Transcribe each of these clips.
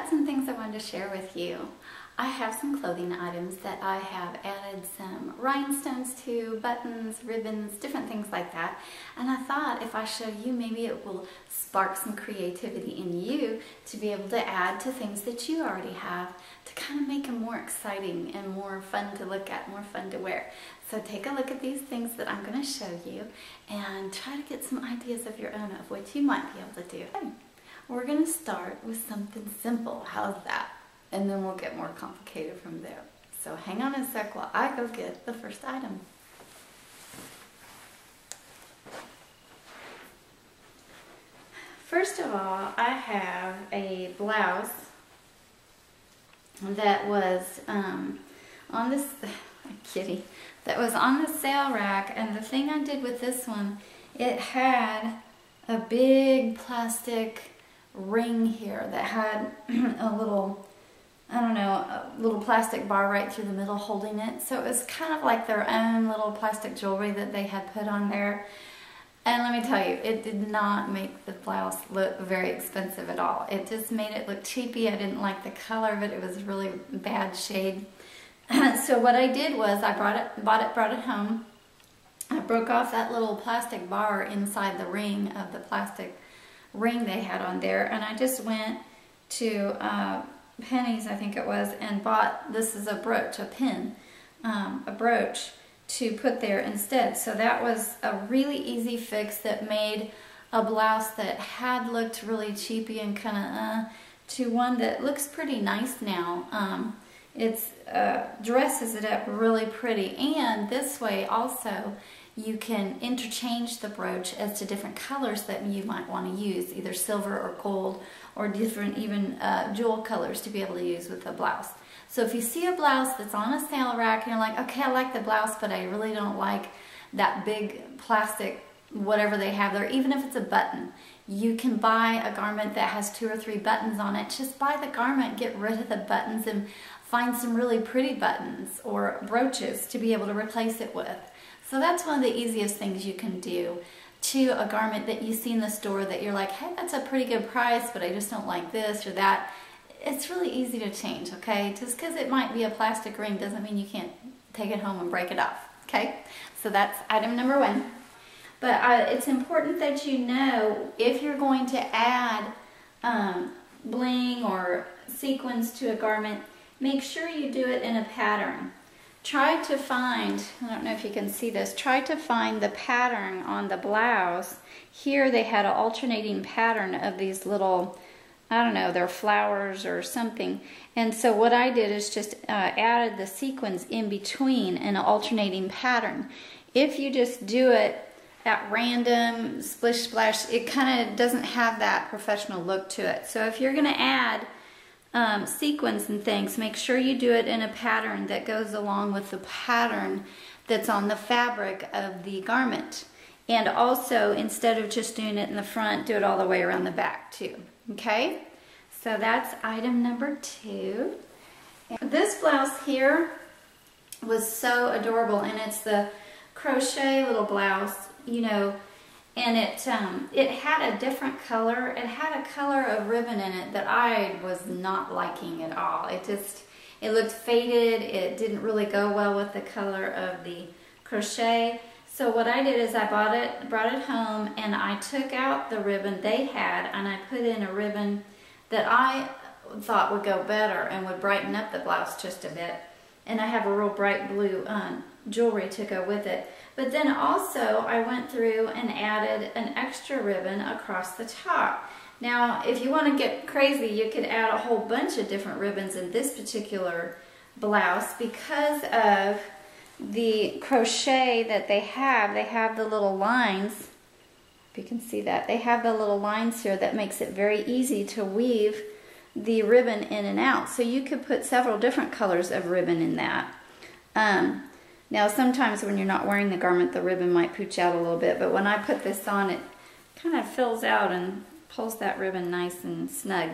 got some things I wanted to share with you. I have some clothing items that I have added some rhinestones to, buttons, ribbons, different things like that. And I thought if I show you, maybe it will spark some creativity in you to be able to add to things that you already have to kind of make them more exciting and more fun to look at, more fun to wear. So take a look at these things that I'm going to show you and try to get some ideas of your own of what you might be able to do. We're going to start with something simple. How's that? And then we'll get more complicated from there. So hang on a sec while I go get the first item. First of all, I have a blouse that was on this kitty that was on the sale rack, and the thing I did with this one, it had a big plastic ring here that had a little, I don't know, a little plastic bar right through the middle holding it. So it was kind of like their own little plastic jewelry that they had put on there. And let me tell you, it did not make the blouse look very expensive at all. It just made it look cheapy. I didn't like the color of it. It was really bad shade. So what I did was I brought it home. I broke off that little plastic bar inside the ring of the plastic ring they had on there, and I just went to Penny's, I think it was, and bought, this is a brooch, a pin, a brooch to put there instead. So that was a really easy fix that made a blouse that had looked really cheapy and kind of to one that looks pretty nice now. It's dresses it up really pretty, and this way also you can interchange the brooch as to different colors that you might want to use, either silver or gold, or different even jewel colors to be able to use with the blouse. So if you see a blouse that's on a sale rack and you're like, okay, I like the blouse, but I really don't like that big plastic whatever they have there, even if it's a button, you can buy a garment that has 2 or 3 buttons on it. Just buy the garment, get rid of the buttons, and find some really pretty buttons or brooches to be able to replace it with. So that's one of the easiest things you can do to a garment that you see in the store that you're like, hey, that's a pretty good price, but I just don't like this or that. It's really easy to change, okay? Just because it might be a plastic ring doesn't mean you can't take it home and break it off, okay? So that's item number 1. But it's important that you know if you're going to add bling or sequins to a garment, make sure you do it in a pattern. Try to find, I don't know if you can see this, try to find the pattern on the blouse. Here they had an alternating pattern of these little, I don't know, they're flowers or something. And so what I did is just added the sequins in between in an alternating pattern. If you just do it at random, splish splash, it kind of doesn't have that professional look to it. So if you're going to add sequins and things, make sure you do it in a pattern that goes along with the pattern that's on the fabric of the garment. And also, instead of just doing it in the front, do it all the way around the back too. Okay? So that's item number 2. And this blouse here was so adorable, and it's the crochet little blouse, you know, and it had a different color. It had a color of ribbon in it that I was not liking at all. It looked faded. It didn't really go well with the color of the crochet. So what I did is I brought it home, and I took out the ribbon they had, and I put in a ribbon that I thought would go better and would brighten up the blouse just a bit. And I have a real bright blue jewelry to go with it. But then also I went through and added an extra ribbon across the top. Now if you want to get crazy, you could add a whole bunch of different ribbons in this particular blouse. Because of the crochet that they have the little lines. If you can see that, they have the little lines here that makes it very easy to weave the ribbon in and out. So you could put several different colors of ribbon in that. Now sometimes when you're not wearing the garment, the ribbon might pooch out a little bit, but when I put this on, it kind of fills out and pulls that ribbon nice and snug.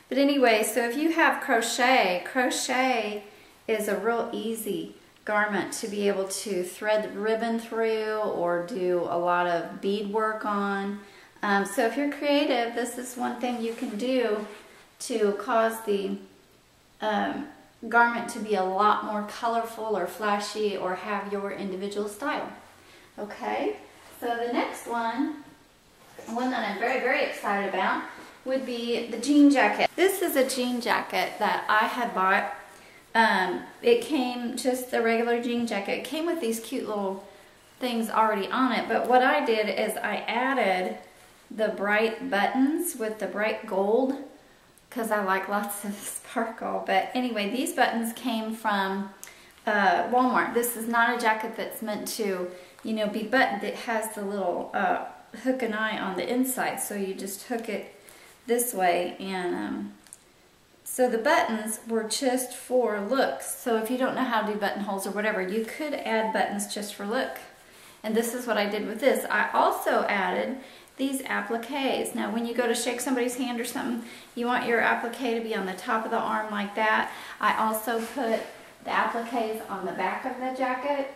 But anyway, so if you have crochet, crochet is a real easy garment to be able to thread the ribbon through or do a lot of bead work on. So if you're creative, this is one thing you can do to cause the garment to be a lot more colorful or flashy or have your individual style. Okay, so the next one that I'm very, very excited about would be the jean jacket. This is a jean jacket that I had bought. It came just the regular jean jacket. It came with these cute little things already on it, but what I did is I added the bright buttons with the bright gold because I like lots of sparkle. But anyway, these buttons came from Walmart. This is not a jacket that's meant to, you know, be buttoned. It has the little hook and eye on the inside, so you just hook it this way, and so the buttons were just for looks. So if you don't know how to do buttonholes or whatever, you could add buttons just for look. And this is what I did with this. I also added these appliques. Now when you go to shake somebody's hand or something, you want your applique to be on the top of the arm like that. I also put the appliques on the back of the jacket.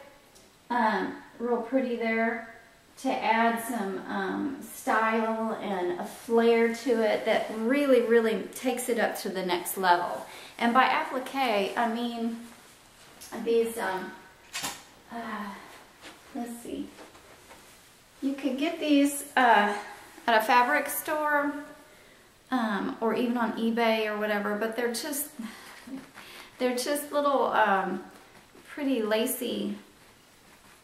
Real pretty there, to add some style and a flair to it that really, really takes it up to the next level. And by applique, I mean these, let's see, you could get these at a fabric store or even on eBay or whatever, but they're just little pretty lacy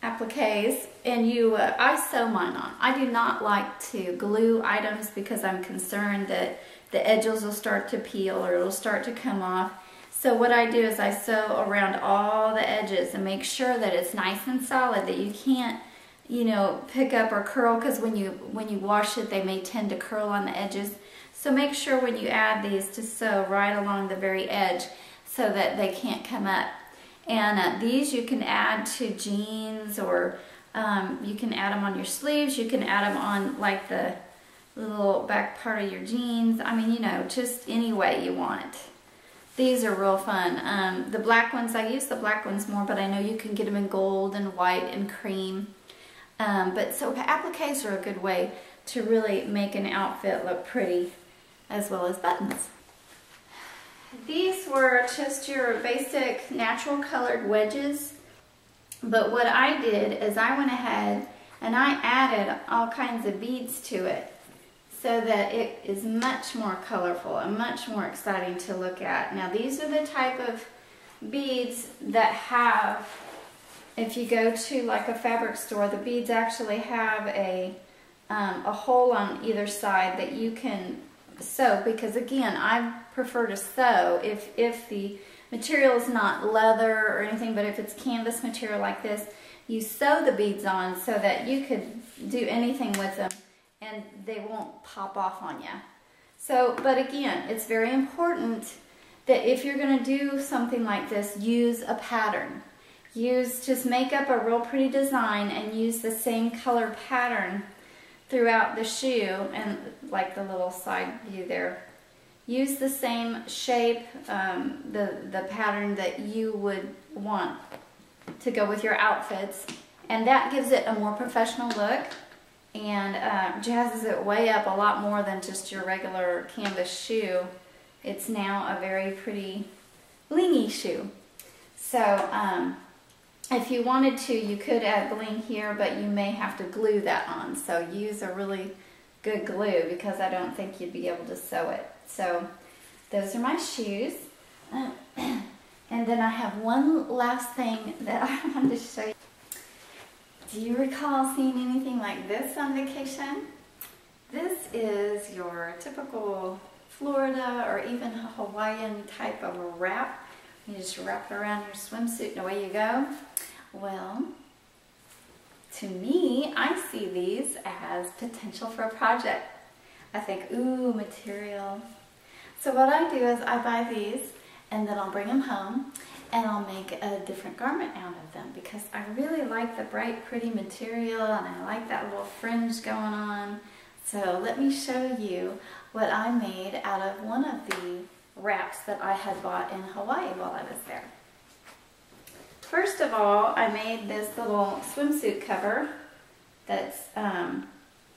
appliques, and I sew mine on. I do not like to glue items because I'm concerned that the edges will start to peel or it'll start to come off. So what I do is I sew around all the edges and make sure that it's nice and solid, that you can't, you know, pick up or curl, because when you wash it, they may tend to curl on the edges. So make sure when you add these to sew right along the very edge so that they can't come up. And these you can add to jeans, or you can add them on your sleeves. You can add them on like the little back part of your jeans. I mean, you know, just any way you want. These are real fun. The black ones, I use the black ones more, but I know you can get them in gold and white and cream. But so appliques are a good way to really make an outfit look pretty, as well as buttons. These were just your basic natural colored wedges, but what I did is I went ahead and I added all kinds of beads to it so that it is much more colorful and much more exciting to look at. Now these are the type of beads that have, if you go to like a fabric store, the beads actually have a hole on either side that you can sew, because again, I prefer to sew if the material is not leather or anything, but if it's canvas material like this, you sew the beads on so that you could do anything with them and they won't pop off on you. So, but again, it's very important that if you're going to do something like this, use a pattern. Just make up a real pretty design and use the same color pattern throughout the shoe, and like the little side view there. Use the same shape, the pattern that you would want to go with your outfits, and that gives it a more professional look and jazzes it way up a lot more than just your regular canvas shoe. It's now a very pretty blingy shoe. So if you wanted to, you could add bling here, but you may have to glue that on. So use a really good glue, because I don't think you'd be able to sew it. So those are my shoes. And then I have one last thing that I wanted to show you. Do you recall seeing anything like this on vacation? This is your typical Florida or even Hawaiian type of a wrap. You just wrap it around your swimsuit and away you go. Well, to me, I see these as potential for a project. I think, ooh, material. So what I do is I buy these and then I'll bring them home and I'll make a different garment out of them, because I really like the bright, pretty material and I like that little fringe going on. So let me show you what I made out of one of the wraps that I had bought in Hawaii while I was there. First of all, I made this little swimsuit cover that's,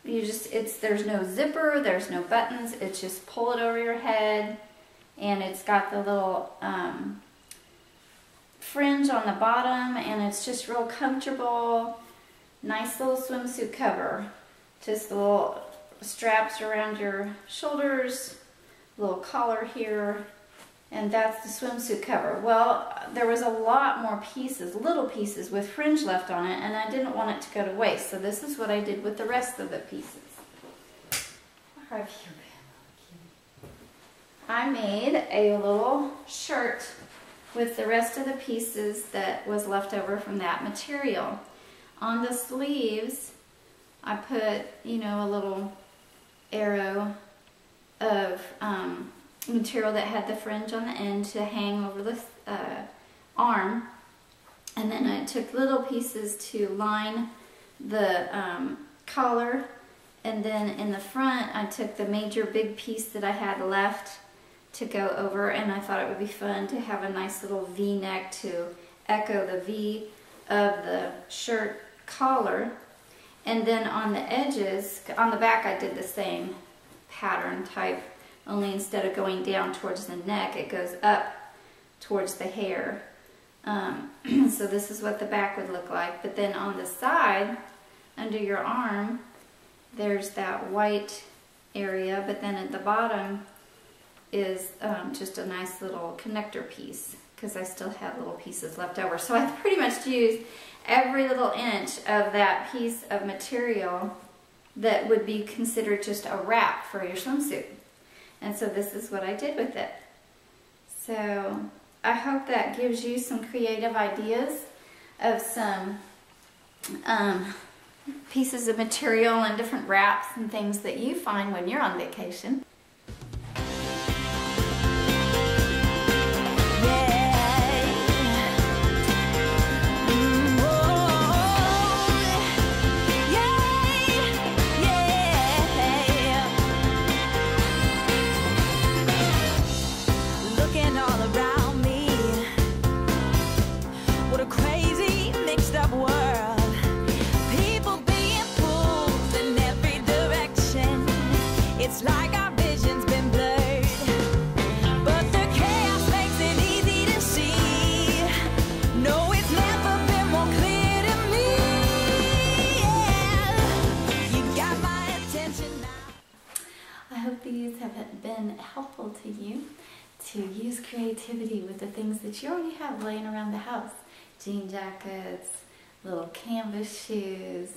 there's no zipper, there's no buttons, it's just pull it over your head and it's got the little fringe on the bottom, and it's just real comfortable. Nice little swimsuit cover. Just the little straps around your shoulders, little collar here, and that's the swimsuit cover. Well, there was a lot more pieces, little pieces with fringe left on it, and I didn't want it to go to waste, so this is what I did with the rest of the pieces. Where have you been? I made a little shirt with the rest of the pieces that was left over from that material. On the sleeves, I put, you know, a little arrow of material that had the fringe on the end to hang over the arm, and then I took little pieces to line the collar, and then in the front I took the major big piece that I had left to go over, and I thought it would be fun to have a nice little V-neck to echo the V of the shirt collar. And then on the edges, on the back I did the same pattern type, only instead of going down towards the neck, it goes up towards the hair. So this is what the back would look like. But then on the side, under your arm, there's that white area, but then at the bottom is just a nice little connector piece, because I still had little pieces left over. So I pretty much used every little inch of that piece of material that would be considered just a wrap for your swimsuit. And so this is what I did with it. So I hope that gives you some creative ideas of some pieces of material and different wraps and things that you find when you're on vacation. These have been helpful to you to use creativity with the things that you already have laying around the house. Jean jackets, little canvas shoes,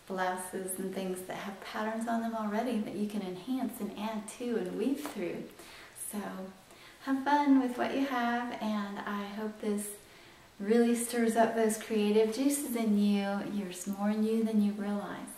blouses, and things that have patterns on them already that you can enhance and add to and weave through. So have fun with what you have, and I hope this really stirs up those creative juices in you. There's more in you than you realize.